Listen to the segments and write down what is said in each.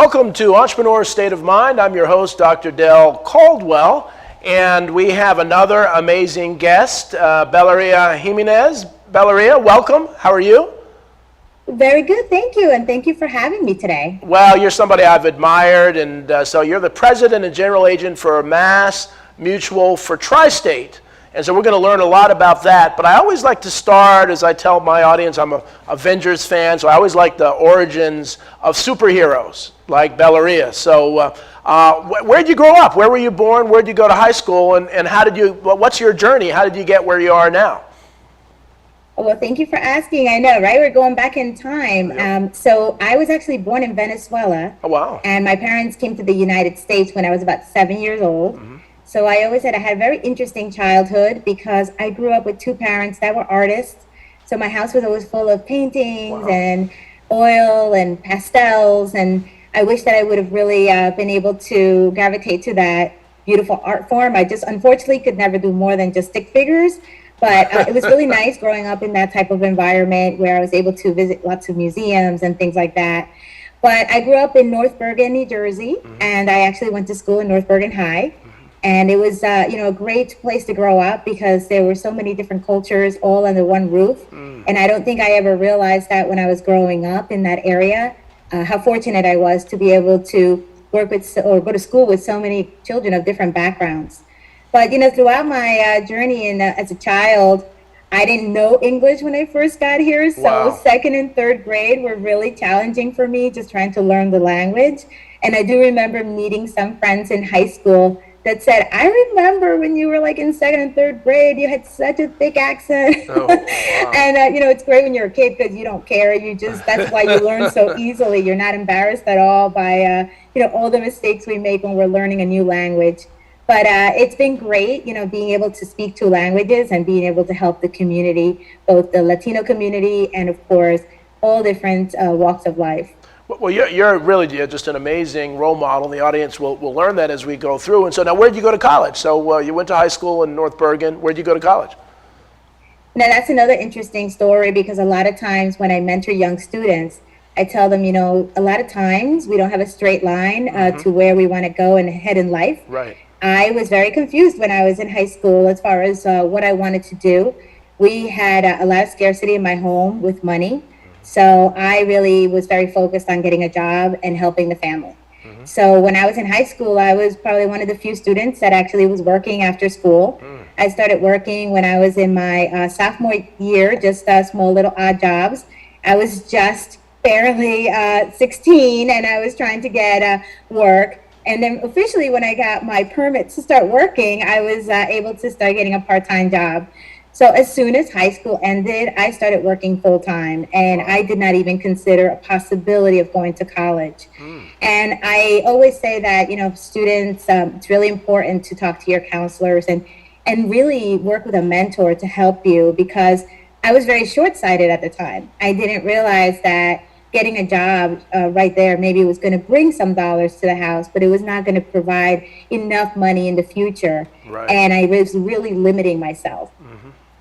Welcome to Entrepreneur State of Mind. I'm your host, Dr. Del Caldwell, and we have another amazing guest, Bellaria Jimenez. Bellaria, welcome. How are you? Very good, thank you, and thank you for having me today. Well, you're somebody I've admired, and so you're the president and general agent for MassMutual Tri State. And so we're going to learn a lot about that. But I always like to start, as I tell my audience, I'm a Avengers fan, so I always like the origins of superheroes, like Bellaria. So where did you grow up? Where were you born? Where did you go to high school? And how did you, what's your journey? How did you get where you are now? Well, thank you for asking. I know, right? We're going back in time. Yep. So I was actually born in Venezuela. Oh, wow. And my parents came to the United States when I was about 7 years old. Mm-hmm. So I always said I had a very interesting childhood because I grew up with two parents that were artists. So my house was always full of paintings and oil and pastels. And I wish that I would have really been able to gravitate to that beautiful art form. I just unfortunately could never do more than just stick figures. But it was really nice growing up in that type of environment where I was able to visit lots of museums and things like that. But I grew up in North Bergen, New Jersey, and I actually went to school in North Bergen High. And it was, a great place to grow up because there were so many different cultures all under one roof. And I don't think I ever realized that when I was growing up in that area, how fortunate I was to be able to work with or go to school with so many children of different backgrounds. But, throughout my journey as a child, I didn't know English when I first got here. So second and third grade were really challenging for me, just trying to learn the language. And I do remember meeting some friends in high school that said, I remember when you were like in second and third grade, you had such a thick accent. Oh, wow. And, it's great when you're a kid because you don't care. That's why you learn so easily. You're not embarrassed at all by, all the mistakes we make when we're learning a new language. But it's been great, being able to speak two languages and being able to help the community, both the Latino community and, of course, all different walks of life. Well, you're really just an amazing role model. The audience will learn that as we go through. And so now, where did you go to college? So you went to high school in North Bergen. Where did you go to college? Now, that's another interesting story because a lot of times when I mentor young students, I tell them, a lot of times we don't have a straight line to where we want to go and head in life. Right. I was very confused when I was in high school as far as what I wanted to do. We had a lot of scarcity in my home with money. So I really was very focused on getting a job and helping the family. So when I was in high school, I was probably one of the few students that actually was working after school. I started working when I was in my sophomore year, just small little odd jobs. I was just barely 16 and I was trying to get work. And then officially when I got my permit to start working, I was able to start getting a part-time job. So as soon as high school ended, I started working full-time, and I did not even consider a possibility of going to college. And I always say that, students, it's really important to talk to your counselors and really work with a mentor to help you, because I was very short-sighted at the time. I didn't realize that getting a job right there, maybe it was going to bring some dollars to the house, but it was not going to provide enough money in the future. Right. And I was really limiting myself.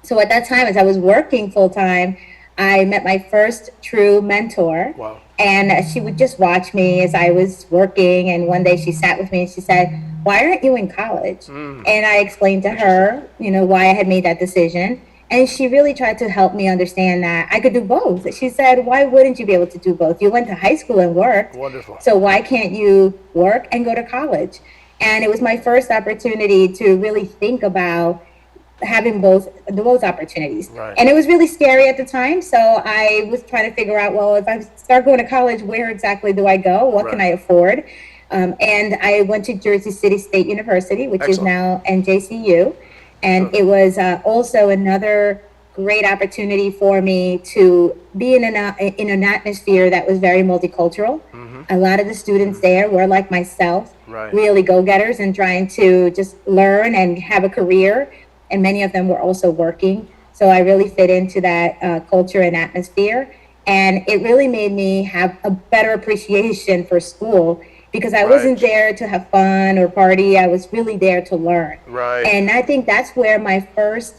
So at that time, as I was working full time, I met my first true mentor. Wow. And she would just watch me as I was working. And one day she sat with me and she said, "Why aren't you in college?" And I explained to her, why I had made that decision. And she really tried to help me understand that I could do both. She said, "Why wouldn't you be able to do both? You went to high school and worked. Wonderful. So why can't you work and go to college?" And it was my first opportunity to really think about having both opportunities. Right. And it was really scary at the time. So I was trying to figure out, well, if I start going to college, where exactly do I go? What can I afford? And I went to Jersey City State University, which is now NJCU. And it was also another great opportunity for me to be in an atmosphere that was very multicultural. A lot of the students there were like myself, really go-getters and trying to just learn and have a career. And many of them were also working. So I really fit into that culture and atmosphere. And it really made me have a better appreciation for school, because I wasn't there to have fun or party. I was really there to learn. And I think that's where my first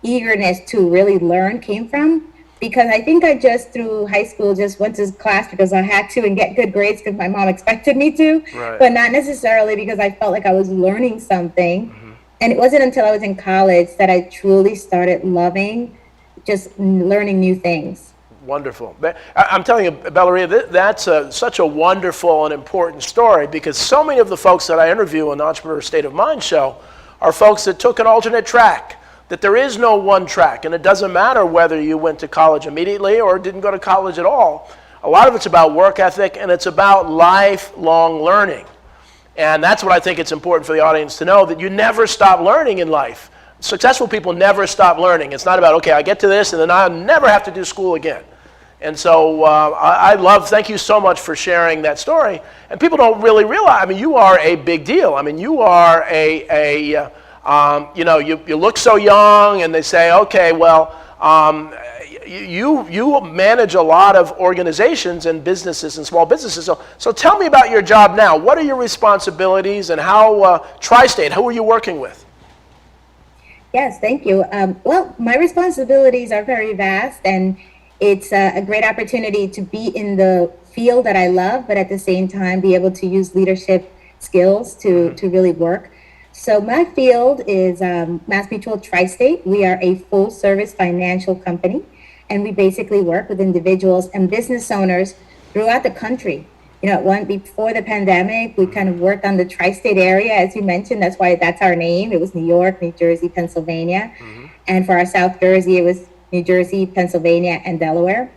eagerness to really learn came from, because I think I just through high school just went to class because I had to and get good grades because my mom expected me to, Right. but not necessarily because I felt like I was learning something. And it wasn't until I was in college that I truly started loving just learning new things. Wonderful. I'm telling you, Bellaria, that's such a wonderful and important story, because so many of the folks that I interview on the Entrepreneur State of Mind show are folks that took an alternate track, that there is no one track, and it doesn't matter whether you went to college immediately or didn't go to college at all. A lot of it's about work ethic, and it's about lifelong learning. And that's what I think it's important for the audience to know, that you never stop learning in life. Successful people never stop learning. It's not about, okay, I get to this and then I'll never have to do school again. And so thank you so much for sharing that story. And people don't really realize, I mean, you are a big deal. I mean, you are you look so young, and they say, okay, well, you manage a lot of organizations and businesses and small businesses. So tell me about your job now. What are your responsibilities, and how, Tri-State, who are you working with? Yes, thank you. Well, my responsibilities are very vast, and it's a great opportunity to be in the field that I love, but at the same time be able to use leadership skills to really work. So my field is MassMutual Tri State. We are a full service financial company, and we basically work with individuals and business owners throughout the country. You know, before the pandemic, we kind of worked on the tri-state area, as you mentioned. That's why that's our name. It was New York, New Jersey, Pennsylvania. And for our South Jersey, it was New Jersey, Pennsylvania, and Delaware.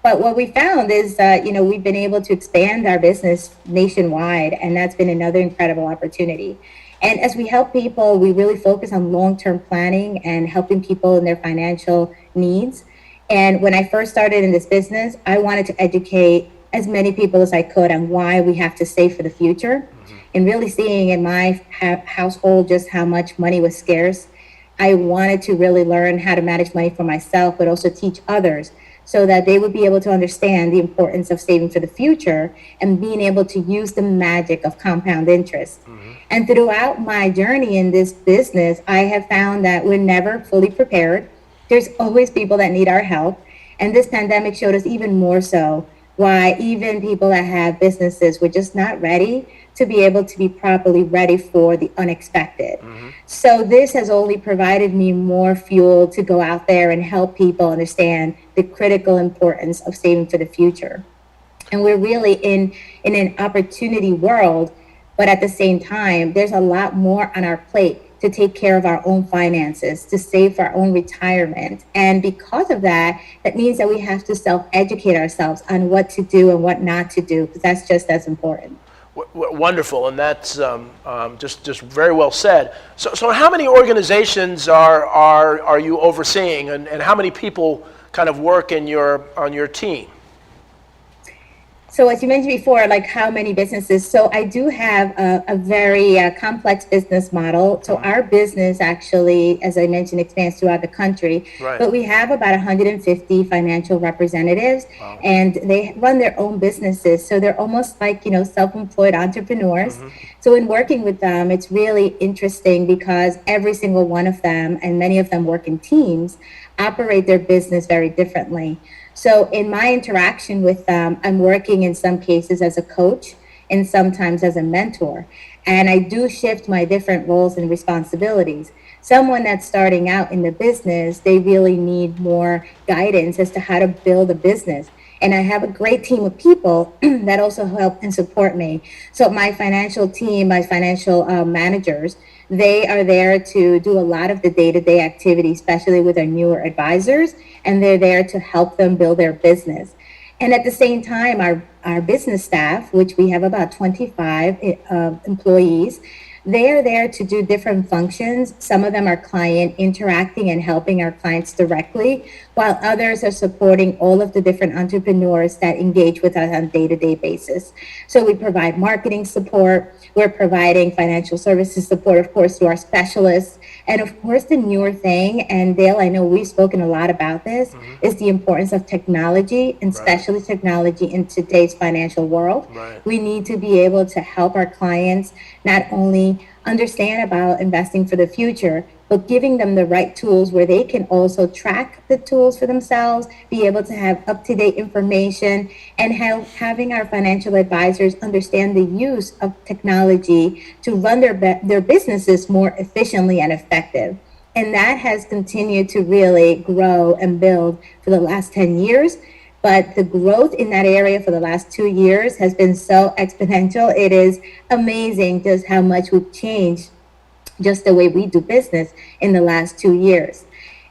But what we found is that, we've been able to expand our business nationwide, and that's been another incredible opportunity. And as we help people, we really focus on long-term planning and helping people in their financial needs. And when I first started in this business, I wanted to educate as many people as I could on why we have to save for the future. And really seeing in my household just how much money was scarce, I wanted to really learn how to manage money for myself, but also teach others so that they would be able to understand the importance of saving for the future and being able to use the magic of compound interest. And throughout my journey in this business, I have found that we're never fully prepared. There's always people that need our help. And this pandemic showed us even more so why even people that have businesses were just not ready to be able to be properly ready for the unexpected. So this has only provided me more fuel to go out there and help people understand the critical importance of saving for the future. And we're really in an opportunity world, but at the same time, there's a lot more on our plate to take care of our own finances, to save for our own retirement. And because of that, that means that we have to self-educate ourselves on what to do and what not to do, because that's just as important. Wonderful, and that's just very well said. So how many organizations are you overseeing, and how many people kind of work on your team? So as you mentioned before, like how many businesses? So I do have a very complex business model. So our business actually, as I mentioned, expands throughout the country. Right. But we have about 150 financial representatives, and they run their own businesses. So they're almost like, self-employed entrepreneurs. So in working with them, it's really interesting because every single one of them, and many of them work in teams, operate their business very differently. So in my interaction with them, I'm working in some cases as a coach and sometimes as a mentor. And I do shift my different roles and responsibilities. Someone that's starting out in the business, they really need more guidance as to how to build a business. And I have a great team of people that also help and support me. So my financial team, my financial managers, they are there to do a lot of the day-to-day activities, especially with our newer advisors, and they're there to help them build their business. And at the same time, our business staff, which we have about 25 employees, they are there to do different functions. Some of them are client interacting and helping our clients directly, while others are supporting all of the different entrepreneurs that engage with us on a day-to-day basis. So we provide marketing support. We're providing financial services support, of course, to our specialists. And of course, the newer thing, and Dale, I know we've spoken a lot about this, is the importance of technology, and especially technology in today's financial world. We need to be able to help our clients not only understand about investing for the future, but giving them the right tools where they can also track the tools for themselves, be able to have up-to-date information, and having our financial advisors understand the use of technology to run their businesses more efficiently and effective. And that has continued to really grow and build for the last 10 years. But the growth in that area for the last 2 years has been so exponential. It is amazing just how much we've changed just the way we do business in the last 2 years.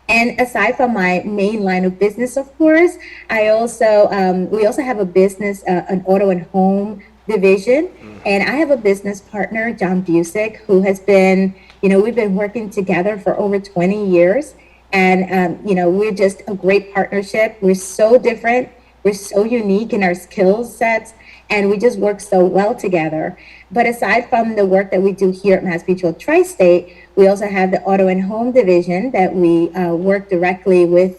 And aside from my main line of business, of course, we also have a business, an auto and home division. And I have a business partner, John Busick, who has been, we've been working together for over 20 years. And, we're just a great partnership. We're so different. We're so unique in our skill sets, and we just work so well together. But aside from the work that we do here at MassMutual Tri State, we also have the auto and home division that we work directly with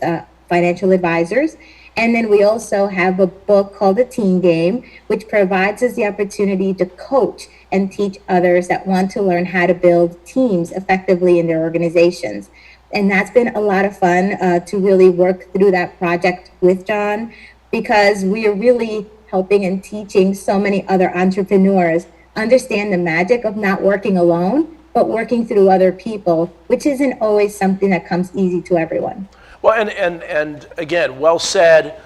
financial advisors. And then we also have a book called The Teen Game, which provides us the opportunity to coach and teach others that want to learn how to build teams effectively in their organizations. And that's been a lot of fun to really work through that project with John, because we are really helping and teaching so many other entrepreneurs understand the magic of not working alone, but working through other people, which isn't always something that comes easy to everyone. Well, and again, well said.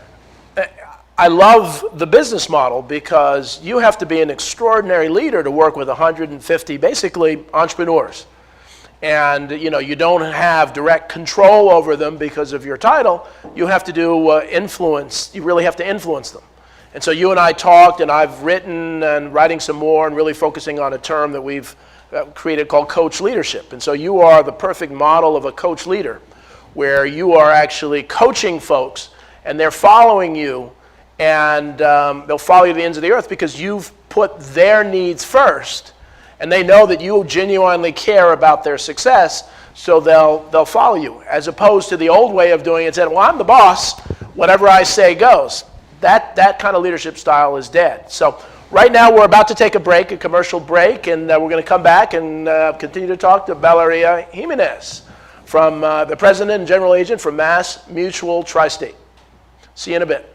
I love the business model because you have to be an extraordinary leader to work with 150, basically, entrepreneurs. And you don't have direct control over them because of your title. You have to do influence. You really have to influence them. And so you and I talked, and I've written and writing some more and really focusing on a term that we've created called coach leadership. And so you are the perfect model of a coach leader, where you are actually coaching folks and they're following you, and they'll follow you to the ends of the earth because you've put their needs first. And they know that you genuinely care about their success, so they'll follow you, as opposed to the old way of doing it, saying, well, I'm the boss, whatever I say goes. That kind of leadership style is dead. So right now we're about to take a break, a commercial break, and we're going to come back and continue to talk to Bellaria Jimenez, from the president and general agent for MassMutual Tri State. See you in a bit.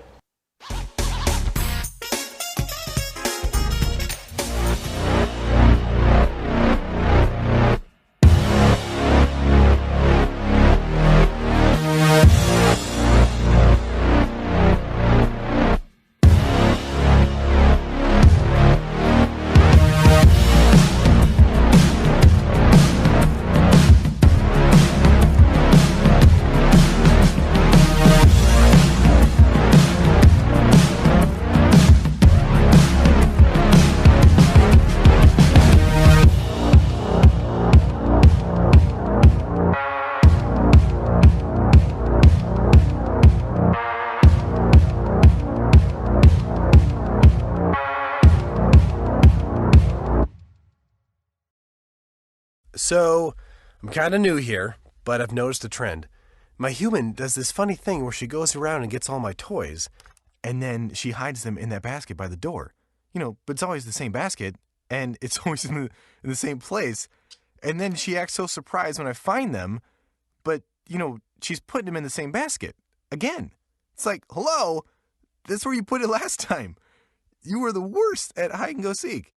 So, I'm kind of new here, but I've noticed a trend. My human does this funny thing where she goes around and gets all my toys, and then she hides them in that basket by the door. But it's always the same basket, and it's always in the same place. And then she acts so surprised when I find them, but, she's putting them in the same basket. Again. It's like, hello, that's where you put it last time. You were the worst at hide and go seek.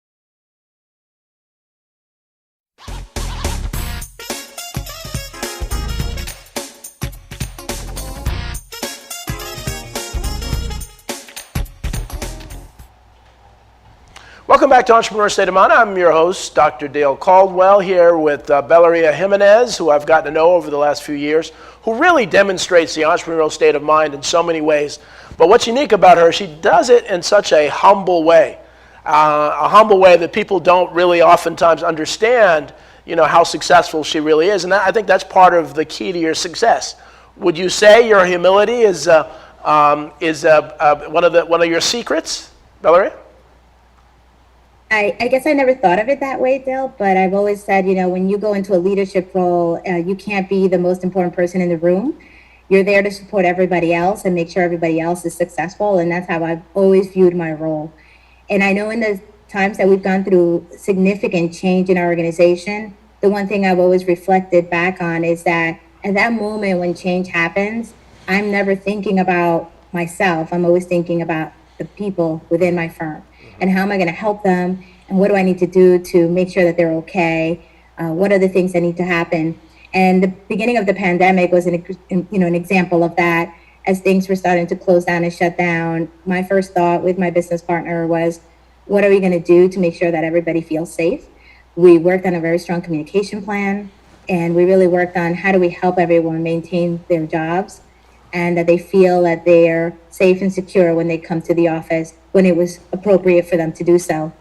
Welcome back to Entrepreneur State of Mind. I'm your host, Dr. Dale Caldwell, here with Bellaria Jimenez, who I've gotten to know over the last few years, who really demonstrates the entrepreneurial state of mind in so many ways. But what's unique about her, she does it in such a humble way that people don't really oftentimes understand, how successful she really is. And I think that's part of the key to your success. Would you say your humility is one of your secrets, Bellaria? I guess I never thought of it that way, Dale, but I've always said, when you go into a leadership role, you can't be the most important person in the room. You're there to support everybody else and make sure everybody else is successful, and that's how I've always viewed my role. And I know in the times that we've gone through significant change in our organization, the one thing I've always reflected back on is that at that moment when change happens, I'm never thinking about myself. I'm always thinking about the people within my firm and how am I going to help them and what do I need to do to make sure that they're okay? What are the things that need to happen? And the beginning of the pandemic was an example of that. As things were starting to close down and shut down, my first thought with my business partner was, what are we going to do to make sure that everybody feels safe? We worked on a very strong communication plan, and we really worked on how do we help everyone maintain their jobs and that they feel that they're safe and secure when they come to the office when it was appropriate for them to do so.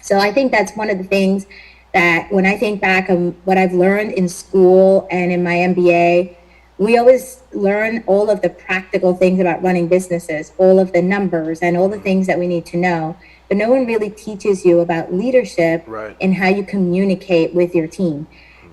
So I think that's one of the things that when I think back on what I've learned in school and in my MBA, we always learn all of the practical things about running businesses, all of the numbers and all the things that we need to know. But no one really teaches you about leadership and how you communicate with your team.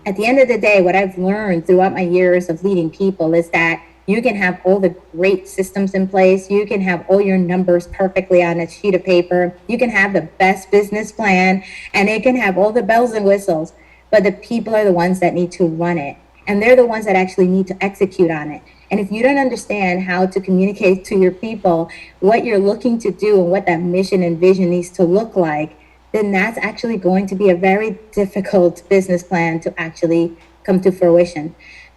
At the end of the day, what I've learned throughout my years of leading people is that you can have all the great systems in place. You can have all your numbers perfectly on a sheet of paper. You can have the best business plan and it can have all the bells and whistles, but the people are the ones that need to run it. And they're the ones that actually need to execute on it. And if you don't understand how to communicate to your people what you're looking to do and what that mission and vision needs to look like, then that's actually going to be a very difficult business plan to actually come to fruition.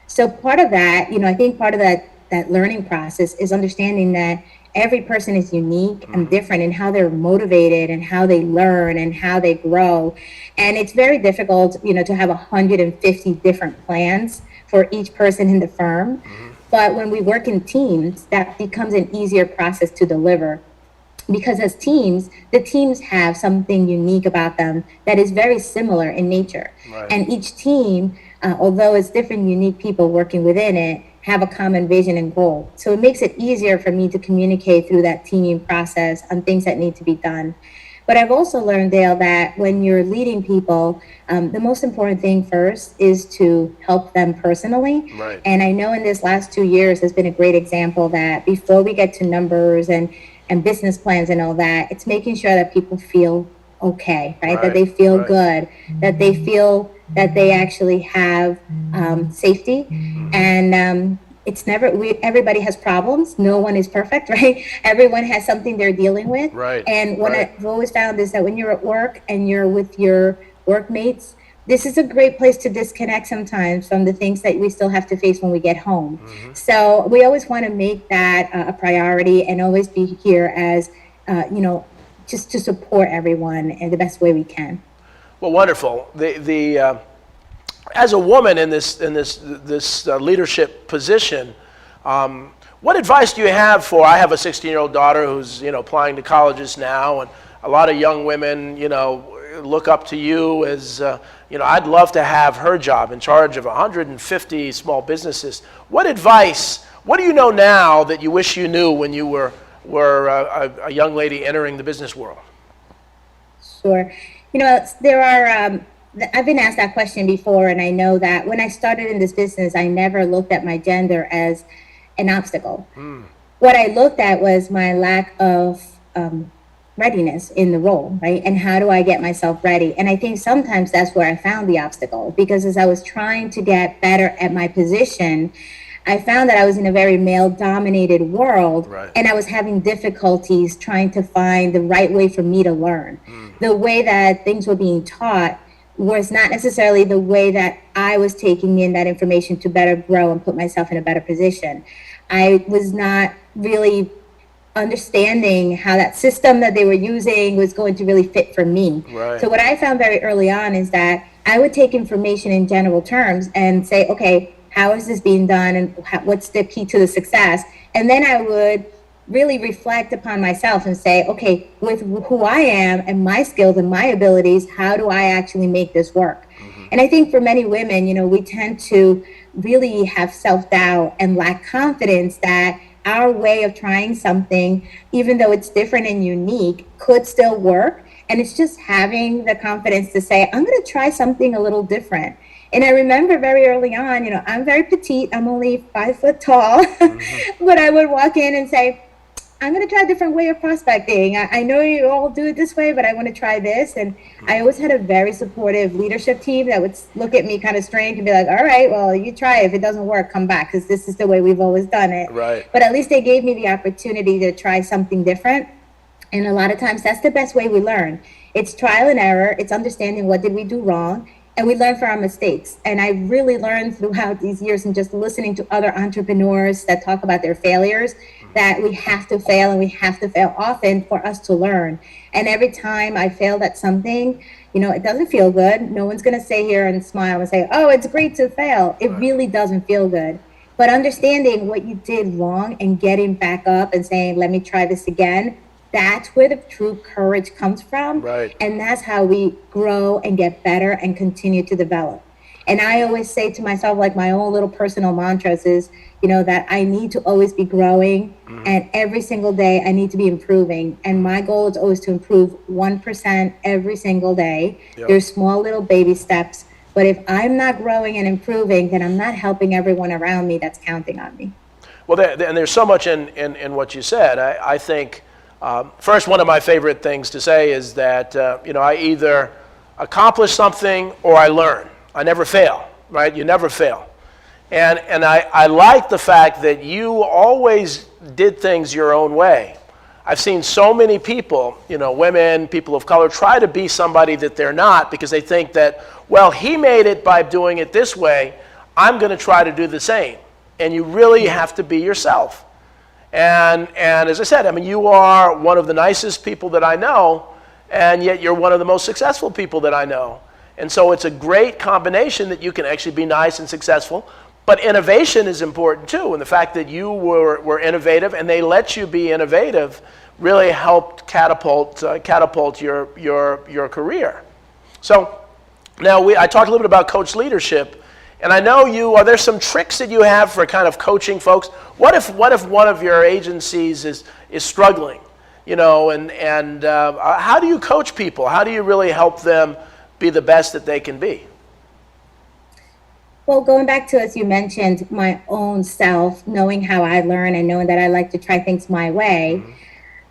So part of that, I think part of that learning process is understanding that every person is unique and different in how they're motivated and how they learn and how they grow. And it's very difficult, to have 150 different plans for each person in the firm. But when we work in teams, that becomes an easier process to deliver. Because as teams, the teams have something unique about them that is very similar in nature. And each team, although it's different, unique people working within it, have a common vision and goal. So it makes it easier for me to communicate through that teaming process on things that need to be done. But I've also learned, Dale, that when you're leading people, the most important thing first is to help them personally. And I know in this last 2 years has been a great example that before we get to numbers and business plans and all that, it's making sure that people feel okay, right? That they feel good, that they feel that they actually have safety. And it's never, everybody has problems. No one is perfect, right? Everyone has something they're dealing with. And what I've always found is that when you're at work and you're with your workmates, this is a great place to disconnect sometimes from the things that we still have to face when we get home. So we always want to make that a priority and always be here as, just to support everyone in the best way we can. Well, wonderful. As a woman in this leadership position, what advice do you have for? I have a 16-year-old daughter who's applying to colleges now, and a lot of young women look up to you as I'd love to have her job in charge of 150 small businesses. What advice? What do you know now that you wish you knew when you were a young lady entering the business world? Sure. There are, I've been asked that question before, and I know that when I started in this business, I never looked at my gender as an obstacle. What I looked at was my lack of readiness in the role, right? And how do I get myself ready? And I think sometimes that's where I found the obstacle, because as I was trying to get better at my position, I found that I was in a very male-dominated world, and I was having difficulties trying to find the right way for me to learn. The way that things were being taught was not necessarily the way that I was taking in that information to better grow and put myself in a better position. I was not really understanding how that system that they were using was going to really fit for me. So what I found very early on is that I would take information in general terms and say, okay, how is this being done and what's the key to the success? And then I would really reflect upon myself and say, okay, with who I am and my skills and my abilities, how do I actually make this work? And I think for many women, we tend to really have self-doubt and lack confidence that our way of trying something, even though it's different and unique, could still work. And it's just having the confidence to say, I'm going to try something a little different. And I remember very early on, I'm very petite. I'm only 5 foot tall, but I would walk in and say, I'm going to try a different way of prospecting. I know you all do it this way, but I want to try this. And I always had a very supportive leadership team that would look at me kind of strange and be like, all right, well, you try it. If it doesn't work, come back, because this is the way we've always done it. Right. But at least they gave me the opportunity to try something different. And a lot of times that's the best way we learn. It's trial and error. It's understanding what did we do wrong. And we learn from our mistakes. And I really learned throughout these years and just listening to other entrepreneurs that talk about their failures, that we have to fail, and we have to fail often for us to learn. And every time I failed at something, it doesn't feel good. No one's going to sit here and smile and say, oh, it's great to fail. It really doesn't feel good. But understanding what you did wrong and getting back up and saying, let me try this again, that's where the true courage comes from. Right. And that's how we grow and get better and continue to develop. And I always say to myself, like my own little personal mantras is, that I need to always be growing, and every single day I need to be improving. And my goal is always to improve 1% every single day. Yep. There's small little baby steps. But if I'm not growing and improving, then I'm not helping everyone around me that's counting on me. Well, and there's so much in what you said. I think, first, one of my favorite things to say is that, I either accomplish something or I learn. I never fail, right? You never fail. And I like the fact that you always did things your own way. I've seen so many people, women, people of color, try to be somebody that they're not because they think that, well, he made it by doing it this way, I'm going to try to do the same. And you really have to be yourself. And as I said, you are one of the nicest people that I know, and yet you're one of the most successful people that I know. And so it's a great combination that you can actually be nice and successful, but innovation is important too. And the fact that you were innovative and they let you be innovative really helped catapult your career. So now I talked a little bit about coach leadership. And I know are there some tricks that you have for kind of coaching folks? What if one of your agencies is struggling, and how do you coach people? How do you really help them be the best that they can be? Well, going back to, as you mentioned, my own self, knowing how I learn and knowing that I like to try things my way,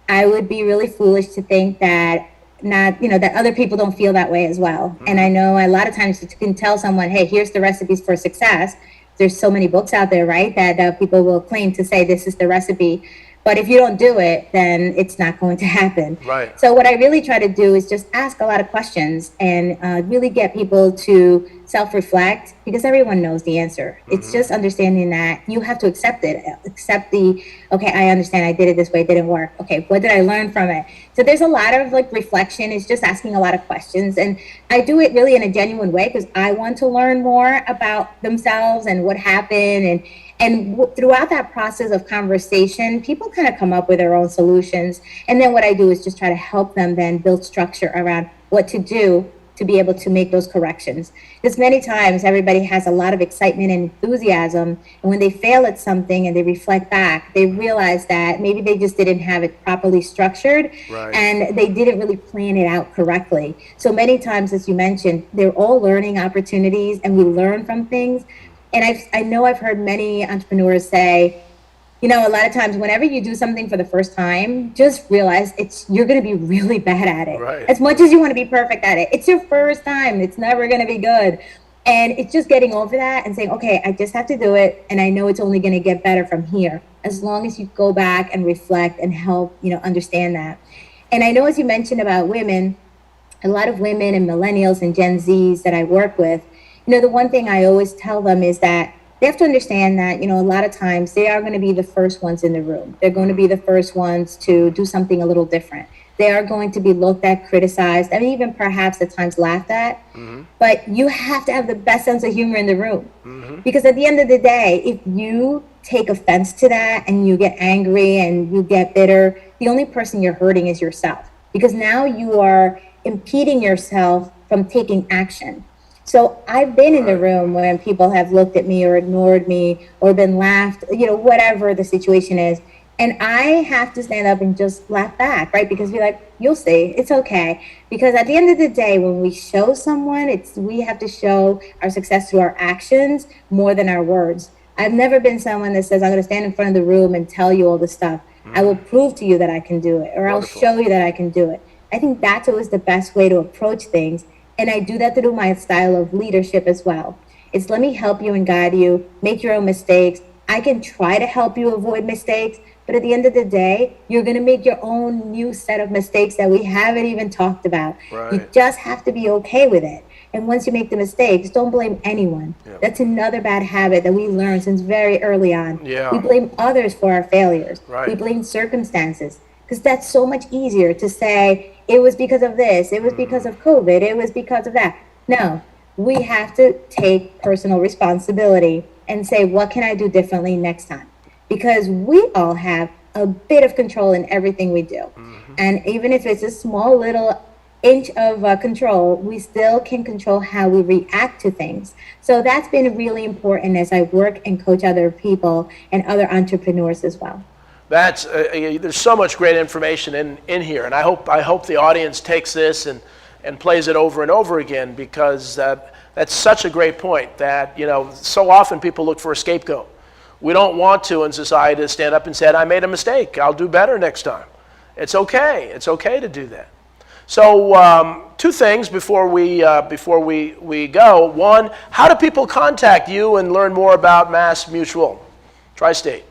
I would be really foolish to think that that other people don't feel that way as well. And I know a lot of times you can tell someone, hey, here's the recipes for success. There's so many books out there, right, that people will claim to say this is the recipe. But if you don't do it, then it's not going to happen. Right. So what I really try to do is just ask a lot of questions and really get people to self-reflect, because everyone knows the answer. It's just understanding that you have to accept it. Okay, I understand I did it this way, it didn't work. Okay, what did I learn from it? So there's a lot of reflection. It's just asking a lot of questions. And I do it really in a genuine way because I want to learn more about themselves and what happened. And throughout that process of conversation, people kind of come up with their own solutions. And then what I do is just try to help them then build structure around what to do to be able to make those corrections. Because many times everybody has a lot of excitement and enthusiasm. And when they fail at something and they reflect back, they realize that maybe they just didn't have it properly structured. Right. And they didn't really plan it out correctly. So many times, as you mentioned, they're all learning opportunities and we learn from things. And I know I've heard many entrepreneurs say, a lot of times whenever you do something for the first time, just realize you're going to be really bad at it. Right. As much as you want to be perfect at it. It's your first time. It's never going to be good. And it's just getting over that and saying, okay, I just have to do it. And I know it's only going to get better from here. As long as you go back and reflect and help, understand that. And I know, as you mentioned about women, a lot of women and millennials and Gen Zs that I work with, the one thing I always tell them is that they have to understand that, a lot of times they are going to be the first ones in the room. They're going to be the first ones to do something a little different. They are going to be looked at, criticized, and even perhaps at times laughed at. But you have to have the best sense of humor in the room. Because at the end of the day, if you take offense to that and you get angry and you get bitter, the only person you're hurting is yourself. Because now you are impeding yourself from taking action. So I've been in the room when people have looked at me or ignored me or been laughed, whatever the situation is. And I have to stand up and just laugh back, right? Because we're like, you'll see, it's okay. Because at the end of the day, when we show someone, we have to show our success through our actions more than our words. I've never been someone that says, I'm going to stand in front of the room and tell you all this stuff. I will prove to you that I can do it, or Wonderful. I'll show you that I can do it. I think that's always the best way to approach things. And I do that through my style of leadership as well. It's let me help you and guide you, make your own mistakes. I can try to help you avoid mistakes, but at the end of the day, you're going to make your own new set of mistakes that we haven't even talked about. Right. You just have to be okay with it. And once you make the mistakes, don't blame anyone. Yeah. That's another bad habit that we learned since very early on. Yeah. We blame others for our failures. Right. We blame circumstances, because that's so much easier to say, it was because of this, it was because of COVID, it was because of that. No, we have to take personal responsibility and say, what can I do differently next time? Because we all have a bit of control in everything we do. And even if it's a small little inch of control, we still can control how we react to things. So that's been really important as I work and coach other people and other entrepreneurs as well. That's there's so much great information in here, and I hope the audience takes this and plays it over and over again, because that's such a great point. That so often people look for a scapegoat. We don't want to in society to stand up and say, I made a mistake, I'll do better next time. It's okay. It's okay to do that. So two things before we go. One, how do people contact you and learn more about MassMutual Tri State?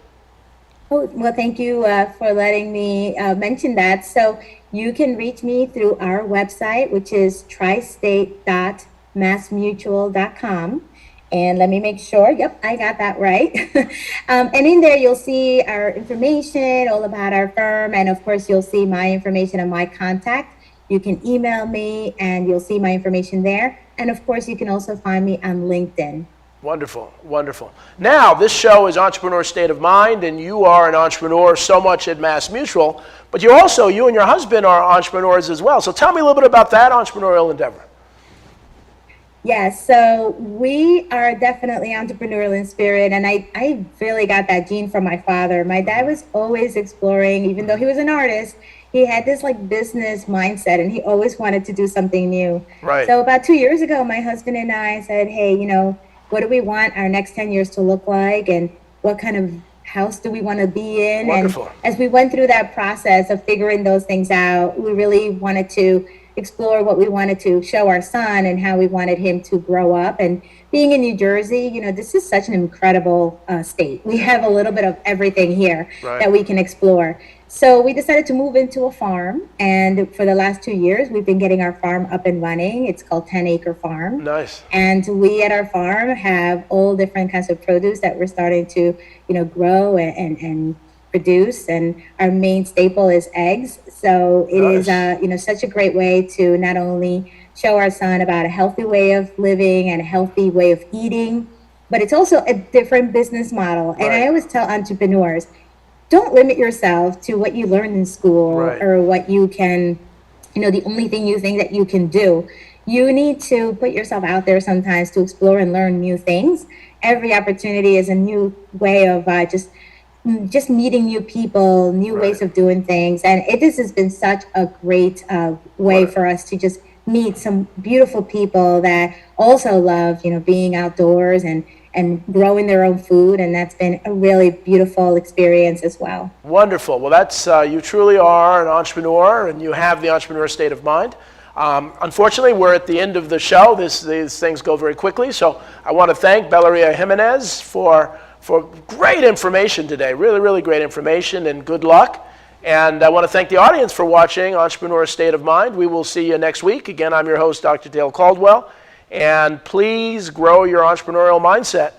Oh, well, thank you for letting me mention that. So you can reach me through our website, which is tristate.massmutual.com. And let me make sure, yep, I got that right. And in there, you'll see our information, all about our firm. And of course, you'll see my information and my contact. You can email me and you'll see my information there. And of course, you can also find me on LinkedIn. Wonderful, wonderful. Now, this show is Entrepreneur State of Mind, and you are an entrepreneur so much at MassMutual, but you and your husband are entrepreneurs as well. So tell me a little bit about that entrepreneurial endeavor. Yes, so we are definitely entrepreneurial in spirit, and I really got that gene from my father. My dad was always exploring, even though he was an artist, he had this business mindset, and he always wanted to do something new. Right. So about 2 years ago, my husband and I said, hey, what do we want our next 10 years to look like, and what kind of house do we want to be in? Wonderful. And as we went through that process of figuring those things out, we really wanted to explore what we wanted to show our son and how we wanted him to grow up. And being in New Jersey, this is such an incredible state. We have a little bit of everything here that we can explore. So we decided to move into a farm, and for the last 2 years, we've been getting our farm up and running. It's called 10 Acre Farm. Nice. And we at our farm have all different kinds of produce that we're starting to, grow and produce. And our main staple is eggs. So it is, such a great way to not only show our son about a healthy way of living and a healthy way of eating, but it's also a different business model. And I always tell entrepreneurs, don't limit yourself to what you learned in school or what you can, the only thing you think that you can do. You need to put yourself out there sometimes to explore and learn new things. Every opportunity is a new way of just meeting new people, new ways of doing things. And this has been such a great way for us to just meet some beautiful people that also love, being outdoors and growing their own food, and that's been a really beautiful experience as well. Wonderful. Well, that's you truly are an entrepreneur, and you have the entrepreneur state of mind. Unfortunately, we're at the end of the show. These things go very quickly, so I want to thank Bellaria Jimenez for great information today. Really, really great information, and good luck. And I want to thank the audience for watching Entrepreneur State of Mind. We will see you next week. Again, I'm your host, Dr. Dale Caldwell. And please grow your entrepreneurial mindset.